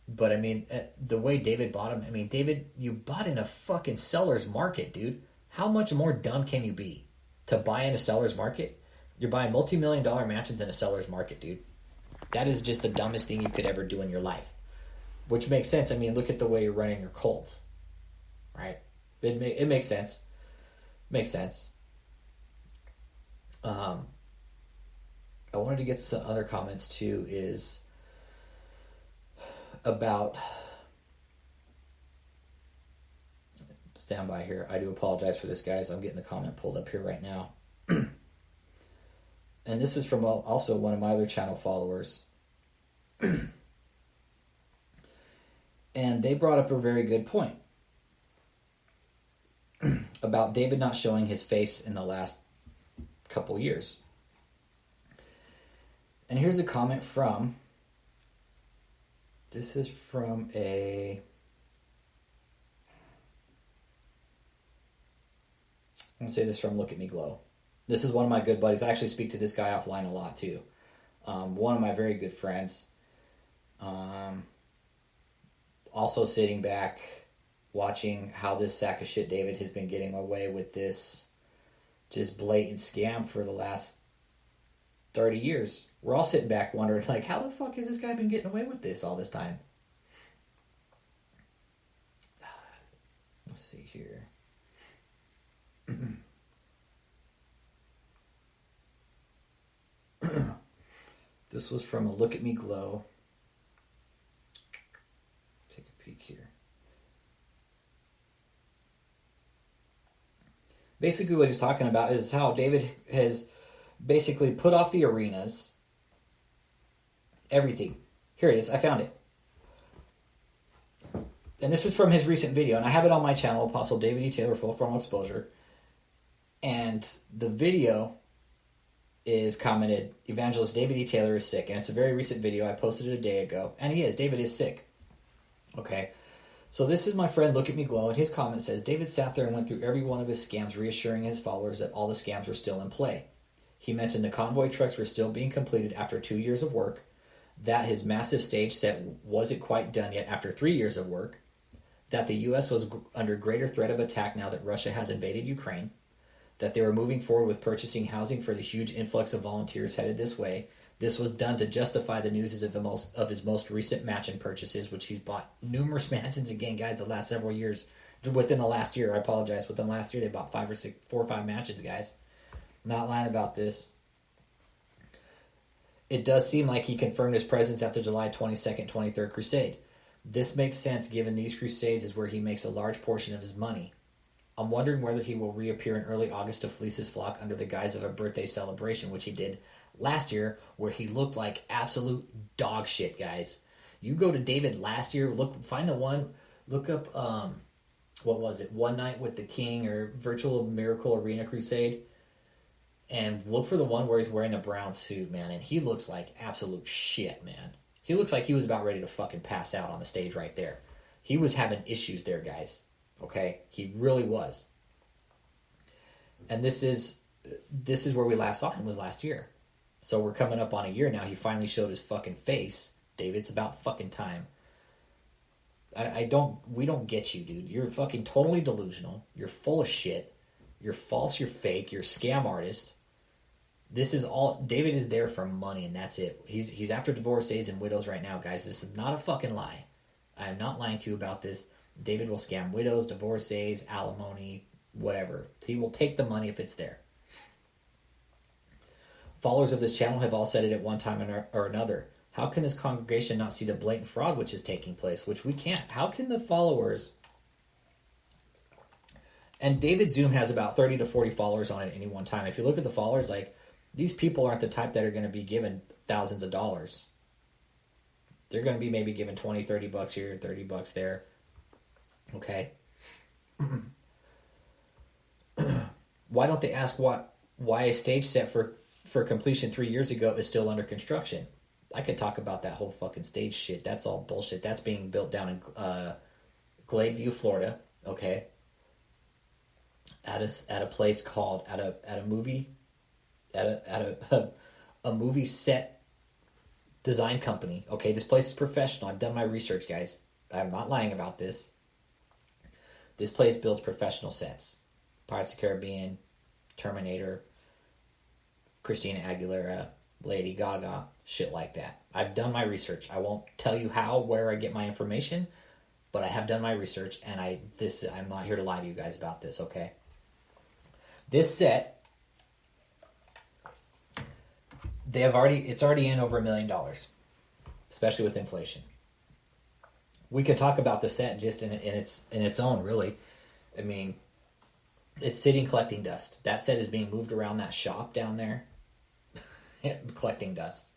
But I mean, the way David bought them, I mean, David, you bought in a fucking seller's market, dude. How much more dumb can you be to buy in a seller's market? You're buying multi-million-dollar mansions in a seller's market, dude. That is just the dumbest thing you could ever do in your life. Which makes sense. I mean, look at the way you're running your cult. Right? It makes sense. Makes sense. I wanted to get some other comments too, is about, stand by here, I do apologize for this, guys, I'm getting the comment pulled up here right now. And this is from also one of my other channel followers. And they brought up a very good point about David not showing his face in the last couple years. And here's a comment from, this is from I'm going to say this from Look at Me Glow. This is one of my good buddies. I actually speak to this guy offline a lot too. One of my very good friends. Also sitting back, watching how this sack of shit David has been getting away with this just blatant scam for the last 30 years. We're all sitting back wondering, like, how the fuck has this guy been getting away with this all this time? Let's see here. This was from a Look at Me Glow. Take a peek here. Basically what he's talking about is how David has basically put off the arenas. Everything. Here it is. I found it. And this is from his recent video. And I have it on my channel, Apostle David E. Taylor, Full Frontal Exposure. And the video is commented, Evangelist David E. Taylor is sick. And it's a very recent video. I posted it a day ago. And he is. David is sick. Okay. So this is my friend Look at Me Glow. And his comment says, David sat there and went through every one of his scams, reassuring his followers that all the scams were still in play. He mentioned the convoy trucks were still being completed after 2 years of work, that his massive stage set wasn't quite done yet after 3 years of work, that the U.S. was under greater threat of attack now that Russia has invaded Ukraine, that they were moving forward with purchasing housing for the huge influx of volunteers headed this way. This was done to justify the news of his most recent mansion purchases, which he's bought numerous mansions again, guys, the last several years. Within the last year, I apologize. Within the last year, they bought 4 or 5 mansions, guys. Not lying about this. It does seem like he confirmed his presence at the July 22nd, 23rd crusade. This makes sense given these crusades is where he makes a large portion of his money. I'm wondering whether he will reappear in early August to fleece his flock under the guise of a birthday celebration, which he did last year, where he looked like absolute dog shit, guys. You go to David last year, find the one, look up, what was it, One Night with the King or Virtual Miracle Arena Crusade, and look for the one where he's wearing a brown suit, man, and he looks like absolute shit, man. He looks like he was about ready to fucking pass out on the stage right there. He was having issues there, guys. Okay? He really was. And this is where we last saw him, was last year. So we're coming up on a year now. He finally showed his fucking face. David, it's about fucking time. We don't get you, dude. You're fucking totally delusional. You're full of shit. You're false, you're fake, you're a scam artist. This is all, David is there for money and that's it. He's after divorcees and widows right now, guys. This is not a fucking lie. I am not lying to you about this. David will scam widows, divorcees, alimony, whatever. He will take the money if it's there. Followers of this channel have all said it at one time or another. How can this congregation not see the blatant fraud which is taking place? Which we can't. How can the followers... And David Zoom has about 30 to 40 followers on it at any one time. If you look at the followers, like, these people aren't the type that are going to be given thousands of dollars. They're going to be maybe given 20, 30 bucks here, 30 bucks there. Okay? Why don't they ask why a stage set for completion 3 years ago is still under construction? I could talk about that whole fucking stage shit. That's all bullshit. That's being built down in Glade Florida. Okay? At a place called a movie set design company. Okay, this place is professional. I've done my research, guys. I'm not lying about this. This place builds professional sets. Pirates of the Caribbean, Terminator, Christina Aguilera, Lady Gaga, shit like that. I've done my research. I won't tell you where I get my information, but I have done my research, and I'm not here to lie to you guys about this, okay? This set, it's already in over $1 million, especially with inflation. We could talk about the set just in its own, really. I mean, it's sitting collecting dust. That set is being moved around that shop down there, collecting dust.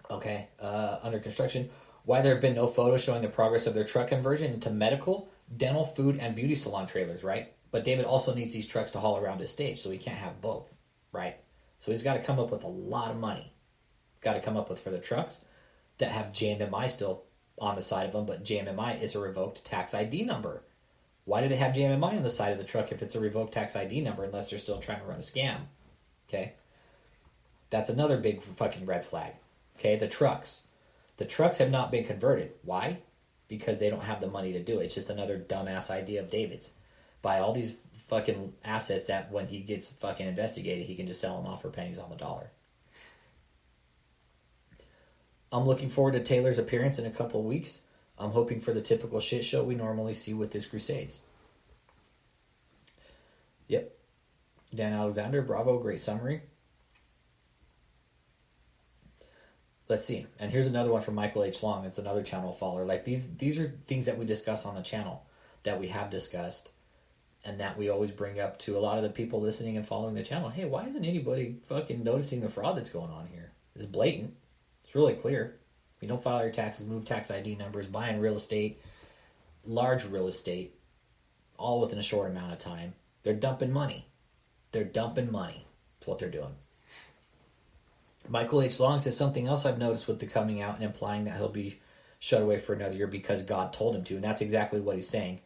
Okay, under construction. Why there have been no photos showing the progress of their truck conversion into medical, dental, food, and beauty salon trailers, right? But David also needs these trucks to haul around his stage, so he can't have both, right? So he's got to come up with a lot of money. Got to come up with for the trucks that have JMMI still on the side of them, but JMMI is a revoked tax ID number. Why do they have JMMI on the side of the truck if it's a revoked tax ID number unless they're still trying to run a scam? Okay? That's another big fucking red flag. Okay, the trucks. The trucks have not been converted. Why? because they don't have the money to do it. It's just another dumbass idea of David's. Buy all these fucking assets that when he gets fucking investigated, he can just sell them off for pennies on the dollar. I'm looking forward to Taylor's appearance in a couple of weeks. I'm hoping for the typical shit show we normally see with his crusades. Yep. Dan Alexander, bravo, great summary. Let's see. And here's another one from Michael H. Long. It's another channel follower. Like these are things that we discuss on the channel, that we have discussed, and that we always bring up to a lot of the people listening and following the channel. Hey, why isn't anybody fucking noticing the fraud that's going on here? It's blatant. It's really clear. You don't file your taxes, move tax ID numbers, buying real estate, large real estate, all within a short amount of time. They're dumping money. They're dumping money. That's what they're doing. Michael H. Long says something else I've noticed with the coming out and implying that he'll be shut away for another year because God told him to. And that's exactly what he's saying.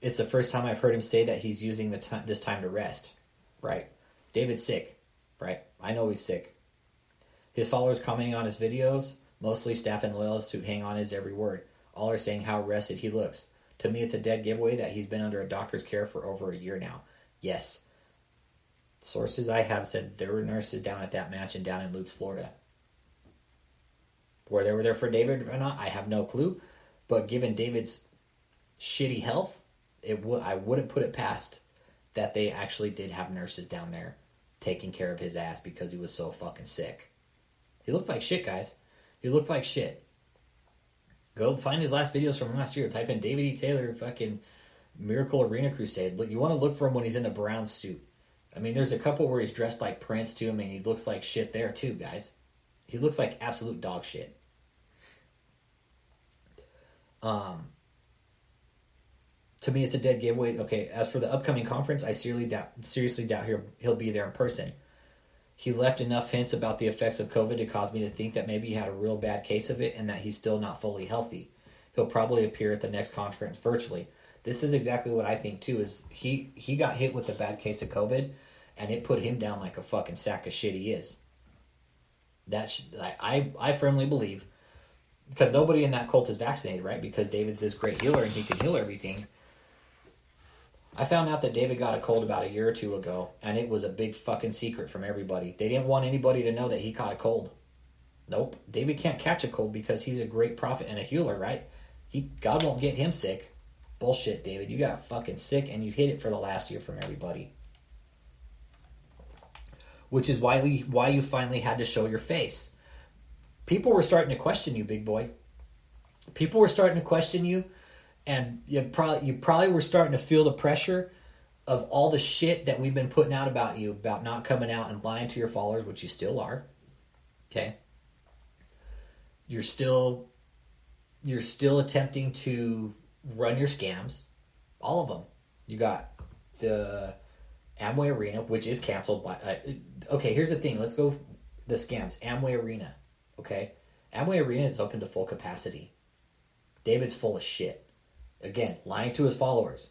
It's the first time I've heard him say that he's using this time to rest. Right? David's sick. Right? I know he's sick. His followers commenting on his videos, mostly staff and loyalists who hang on his every word, all are saying how rested he looks. To me, it's a dead giveaway that he's been under a doctor's care for over a year now. Yes. Sources I have said there were nurses down at that mansion down in Lutz, Florida. Where they were there for David or not, I have no clue. But given David's shitty health, I wouldn't put it past that they actually did have nurses down there taking care of his ass because he was so fucking sick. He looked like shit, guys. He looked like shit. Go find his last videos from last year. Type in David E. Taylor fucking Miracle Arena Crusade. Look, you want to look for him when he's in the brown suit. I mean, there's a couple where he's dressed like Prince too. I mean, he looks like shit there too, guys. He looks like absolute dog shit. To me, it's a dead giveaway. Okay, as for the upcoming conference, I seriously doubt he'll be there in person. He left enough hints about the effects of COVID to cause me to think that maybe he had a real bad case of it and that he's still not fully healthy. He'll probably appear at the next conference virtually. This is exactly what I think too, is he got hit with a bad case of COVID and it put him down like a fucking sack of shit he is. I firmly believe, because nobody in that cult is vaccinated, right? Because David's this great healer and he can heal everything. I found out that David got a cold about a year or two ago, and it was a big fucking secret from everybody. They didn't want anybody to know that he caught a cold. Nope. David can't catch a cold because he's a great prophet and a healer, right? God won't get him sick. Bullshit, David. You got fucking sick, and you hid it for the last year from everybody. Which is why you finally had to show your face. People were starting to question you, big boy. People were starting to question you. And you probably were starting to feel the pressure of all the shit that we've been putting out about you, about not coming out and lying to your followers, which you still are. Okay? You're still attempting to run your scams. All of them. You got the Amway Arena, which is canceled by... okay, here's the thing. Let's go the scams. Amway Arena. Okay? Amway Arena is open to full capacity. David's full of shit. Again, lying to his followers.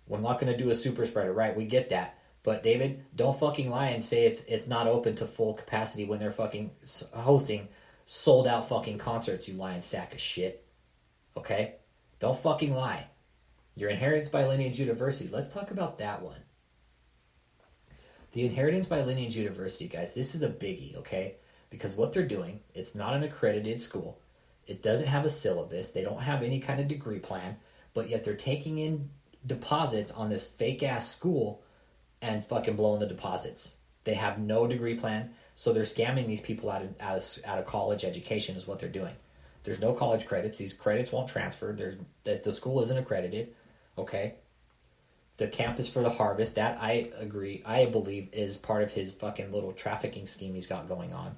We're not going to do a super spreader, right? We get that. But David, don't fucking lie and say it's not open to full capacity when they're fucking hosting sold out fucking concerts, you lying sack of shit. Okay? Don't fucking lie. Your Inheritance by Lineage University. Let's talk about that one. The Inheritance by Lineage University, guys, this is a biggie, okay? Because what they're doing, it's not an accredited school. It doesn't have a syllabus. They don't have any kind of degree plan. But yet they're taking in deposits on this fake-ass school and fucking blowing the deposits. They have no degree plan, so they're scamming these people out of college education is what they're doing. There's no college credits. These credits won't transfer. The school isn't accredited, okay? The campus for the harvest, that I agree, I believe is part of his fucking little trafficking scheme he's got going on.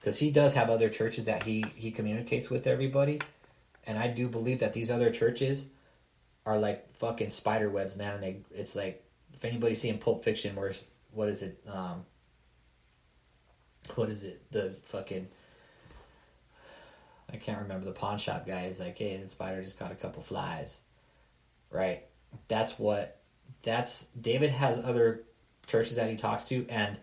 Because he does have other churches that he communicates with everybody. And I do believe that these other churches are like fucking spider webs, man. And it's like, if anybody's seen Pulp Fiction, what is it? The fucking, I can't remember, the pawn shop guy is like, hey, the spider just caught a couple flies. Right? David has other churches that he talks to, and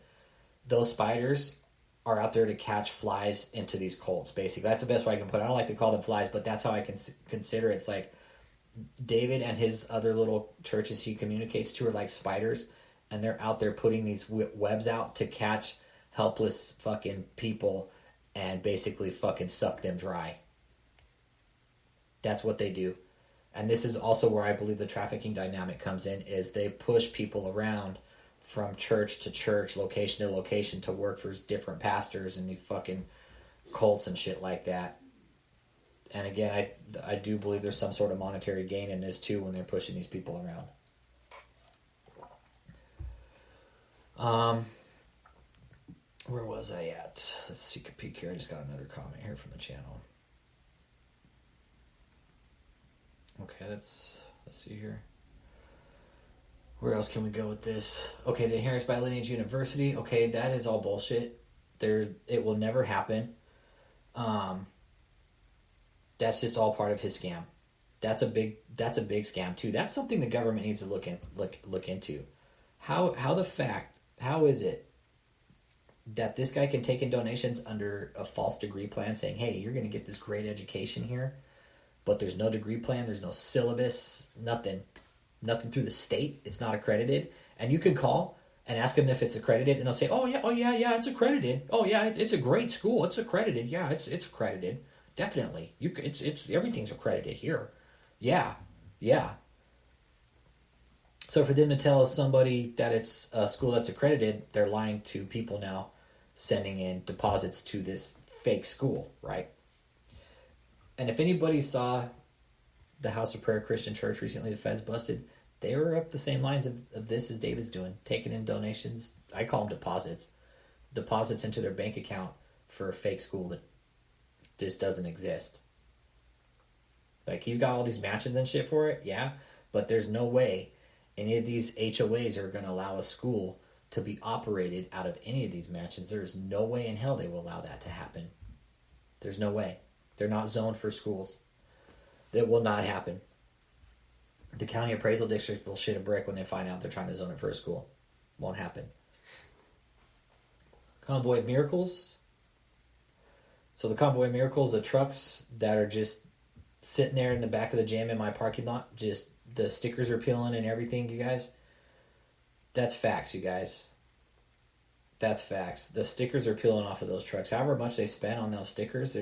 those spiders are out there to catch flies into these cults, basically. That's the best way I can put it. I don't like to call them flies, but that's how I can consider it. It's like David and his other little churches he communicates to are like spiders, and they're out there putting these webs out to catch helpless fucking people and basically fucking suck them dry. That's what they do. And this is also where I believe the trafficking dynamic comes in, is they push people around from church to church, location to location, to work for different pastors and the fucking cults and shit like that. And again, I do believe there's some sort of monetary gain in this too when they're pushing these people around. Where was I at? Let's take a peek here. I just got another comment here from the channel. Okay, let's see here. Where else can we go with this? Okay, the Inheritance by Lineage University. Okay, that is all bullshit. It will never happen. That's just all part of his scam. That's a big scam too. That's something the government needs to look into. How is it that this guy can take in donations under a false degree plan, saying, "Hey, you're going to get this great education here," but there's no degree plan, there's no syllabus, nothing through the state. It's not accredited, and you could call and ask them if it's accredited, and they'll say, "Oh yeah, it's accredited. Oh yeah, it's a great school. It's accredited. Yeah, it's accredited. Definitely. It's everything's accredited here. Yeah." So for them to tell somebody that it's a school that's accredited, they're lying to people now, sending in deposits to this fake school, right? And if anybody saw the House of Prayer Christian Church recently, the feds busted, they were up the same lines of this as David's doing, taking in donations. I call them deposits into their bank account for a fake school that just doesn't exist. Like, he's got all these mansions and shit for it, yeah, but there's no way any of these HOAs are going to allow a school to be operated out of any of these mansions. There is no way in hell they will allow that to happen. There's no way. They're not zoned for schools. That will not happen. The county appraisal district will shit a brick when they find out they're trying to zone it for a school. Won't happen. Convoy of Miracles. So the Convoy of Miracles, the trucks that are just sitting there in the back of the JMMI parking lot, just the stickers are peeling and everything, you guys. That's facts, you guys. That's facts. The stickers are peeling off of those trucks. However much they spend on those stickers,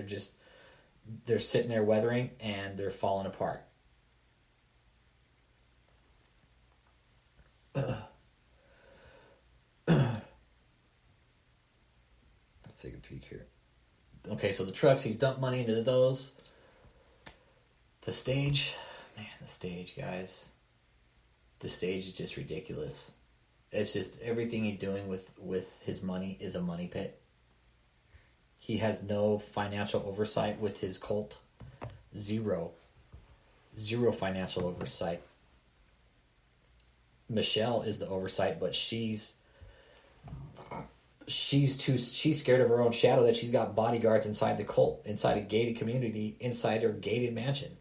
they're sitting there weathering and they're falling apart. Let's take a peek here. Okay, so the trucks, he's dumped money into those. The stage, guys. The stage is just ridiculous. It's just everything he's doing with his money is a money pit. He has no financial oversight with his cult. Zero financial oversight. Michelle is the oversight, but she's scared of her own shadow that she's got bodyguards inside the cult, inside a gated community, inside her gated mansion.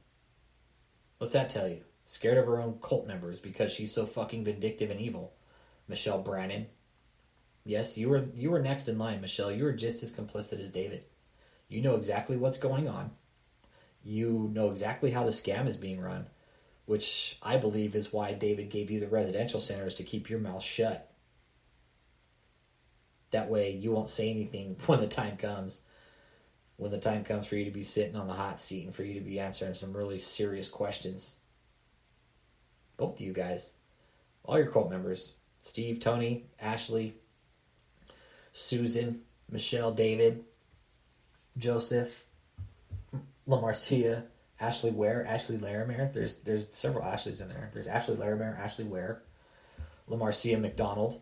What's that tell you? Scared of her own cult members because she's so fucking vindictive and evil. Michelle Brannon. Yes, you were next in line, Michelle. You were just as complicit as David. You know exactly what's going on. You know exactly how the scam is being run, which I believe is why David gave you the residential centers, to keep your mouth shut. That way you won't say anything when the time comes. When the time comes for you to be sitting on the hot seat and for you to be answering some really serious questions. Both of you guys. All your cult members. Steve, Tony, Ashley, Susan, Michelle, David, Joseph, LaMarcia, Ashley Ware, Ashley Larimer. There's several Ashleys in there. There's Ashley Larimer, Ashley Ware, LaMarcia McDonald.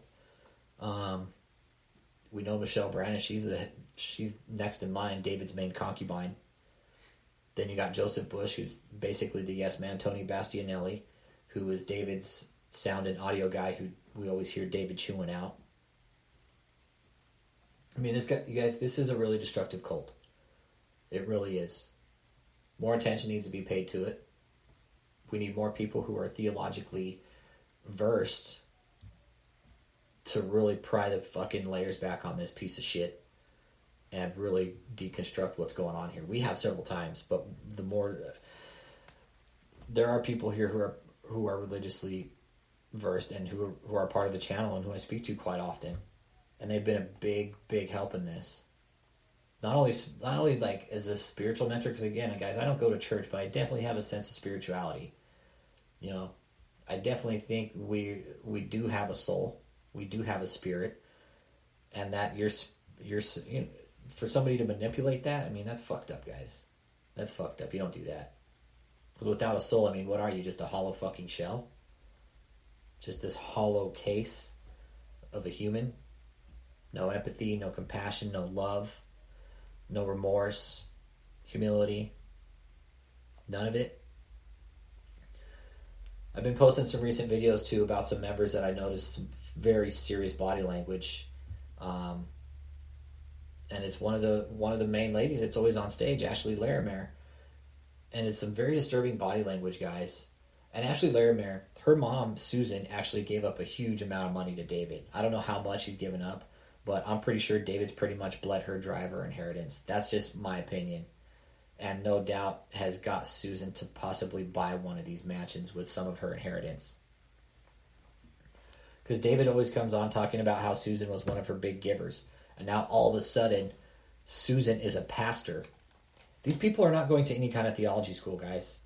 We know Michelle Brannon. She's next in line, David's main concubine. Then you got Joseph Bush, who's basically the yes man. Tony Bastianelli, who is David's sound and audio guy, who we always hear David chewing out. I mean, this guy, you guys, this is a really destructive cult. It really is. More attention needs to be paid to it. We need more people who are theologically versed to really pry the fucking layers back on this piece of shit. and really deconstruct what's going on here. We have several times, but the more there are people here who are religiously versed and who are part of the channel and who I speak to quite often, and they've been a big help in this. Not only like as a spiritual mentor, because again, guys, I don't go to church, but I definitely have a sense of spirituality. You know, I definitely think we do have a soul, we do have a spirit, and that you're you know, for somebody to manipulate that, I mean, that's fucked up, guys. That's fucked up. You don't do that. Because without a soul, I mean, what are you? Just a hollow fucking shell? Just this hollow case of a human? No empathy, no compassion, no love, no remorse, humility. None of it. I've been posting some recent videos too about some members that I noticed some very serious body language. And it's one of the main ladies that's always on stage, Ashley Larimer. And it's some very disturbing body language, guys. And Ashley Larimer, her mom, Susan, actually gave up a huge amount of money to David. I don't know how much he's given up, but I'm pretty sure David's pretty much bled her driver inheritance. That's just my opinion. And no doubt has got Susan to possibly buy one of these mansions with some of her inheritance. Because David always comes on talking about how Susan was one of her big givers. And now all of a sudden, Susan is a pastor. These people are not going to any kind of theology school, guys.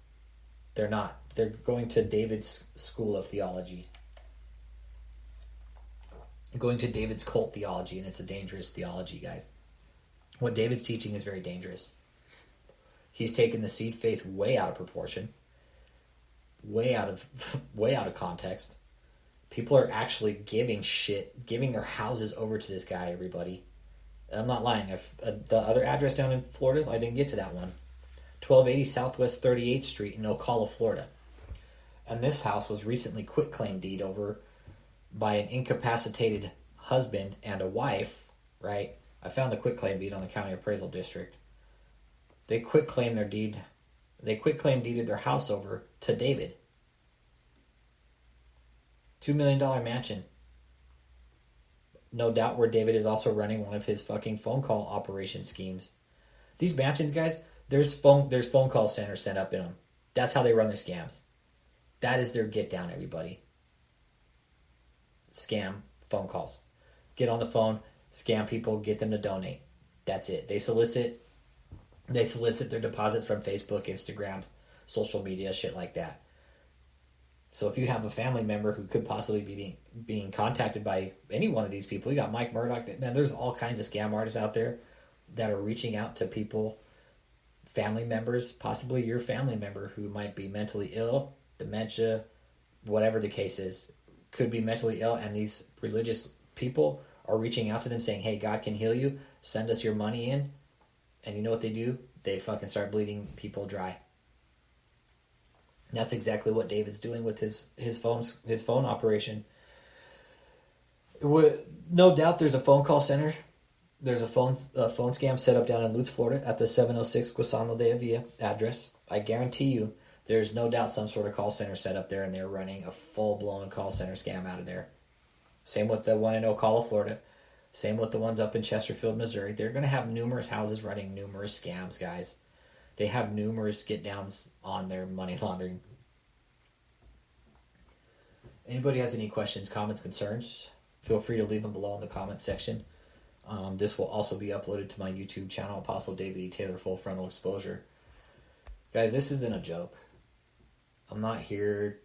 They're not. They're going to David's school of theology. Going to David's cult theology, and it's a dangerous theology, guys. What David's teaching is very dangerous. He's taken the seed faith way out of proportion, way out of context. People are actually giving their houses over to this guy, everybody. I'm not lying. The other address down in Florida, I didn't get to that one. 1280 Southwest 38th Street in Ocala, Florida. And this house was recently quitclaim deed over by an incapacitated husband and a wife, right? I found the quitclaim deed on the county appraisal district. They quitclaimed their deed. They quitclaim deeded their house over to David. $2 million mansion. No doubt where David is also running one of his fucking phone call operation schemes. These mansions, guys, there's phone call centers set up in them. That's how they run their scams. That is their get down, everybody. Scam phone calls. Get on the phone, scam people, get them to donate. That's it. They solicit their deposits from Facebook, Instagram, social media, shit like that. So if you have a family member who could possibly be being contacted by any one of these people, you got Mike Murdoch. Man, there's all kinds of scam artists out there that are reaching out to people, family members, possibly your family member who might be mentally ill, dementia, whatever the case is, could be mentally ill, and these religious people are reaching out to them saying, hey, God can heal you, send us your money in. And you know what they do? They fucking start bleeding people dry. And that's exactly what David's doing with his phone operation. No doubt there's a phone call center. There's a phone scam set up down in Lutz, Florida at the 706 Guasano de Avila address. I guarantee you there's no doubt some sort of call center set up there, and they're running a full-blown call center scam out of there. Same with the one in Ocala, Florida. Same with the ones up in Chesterfield, Missouri. They're going to have numerous houses running numerous scams, guys. They have numerous get-downs on their money laundering. Anybody has any questions, comments, concerns, feel free to leave them below in the comment section. This will also be uploaded to my YouTube channel, Apostle David E. Taylor Full Frontal Exposure. Guys, this isn't a joke. I'm not here...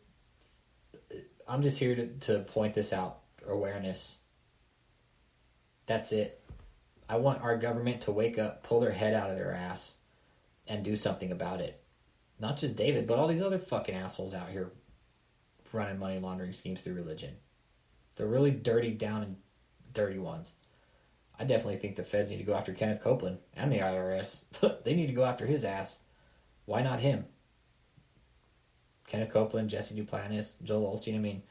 I'm just here to point this out. Awareness. That's it. I want our government to wake up, pull their head out of their ass, and do something about it. Not just David, but all these other fucking assholes out here running money laundering schemes through religion. They're really dirty, down and dirty ones. I definitely think the feds need to go after Kenneth Copeland and the IRS. They need to go after his ass. Why not him? Kenneth Copeland, Jesse Duplantis, Joel Osteen. I mean,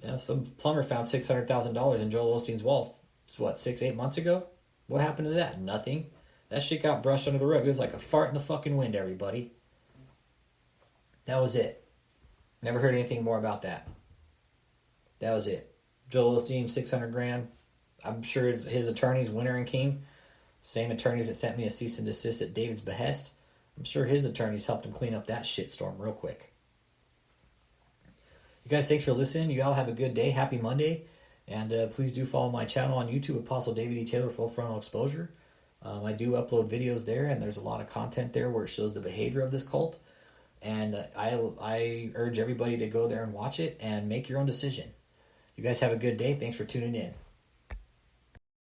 you know, some plumber found $600,000 in Joel Osteen's wall, 6-8 months ago? What happened to that? Nothing. That shit got brushed under the rug. It was like a fart in the fucking wind, everybody. That was it. Never heard anything more about that. That was it. Joel Osteen, $600,000. I'm sure his attorneys, Winter and King, Same attorneys that sent me a cease and desist at David's behest. I'm sure his attorneys helped him clean up that shitstorm real quick. You guys, thanks for listening. You all have a good day. Happy Monday. And please do follow my channel on YouTube, Apostle David E. Taylor Full Frontal Exposure. I do upload videos there, and there's a lot of content there where it shows the behavior of this cult. And I urge everybody to go there and watch it and make your own decision. You guys have a good day. Thanks for tuning in.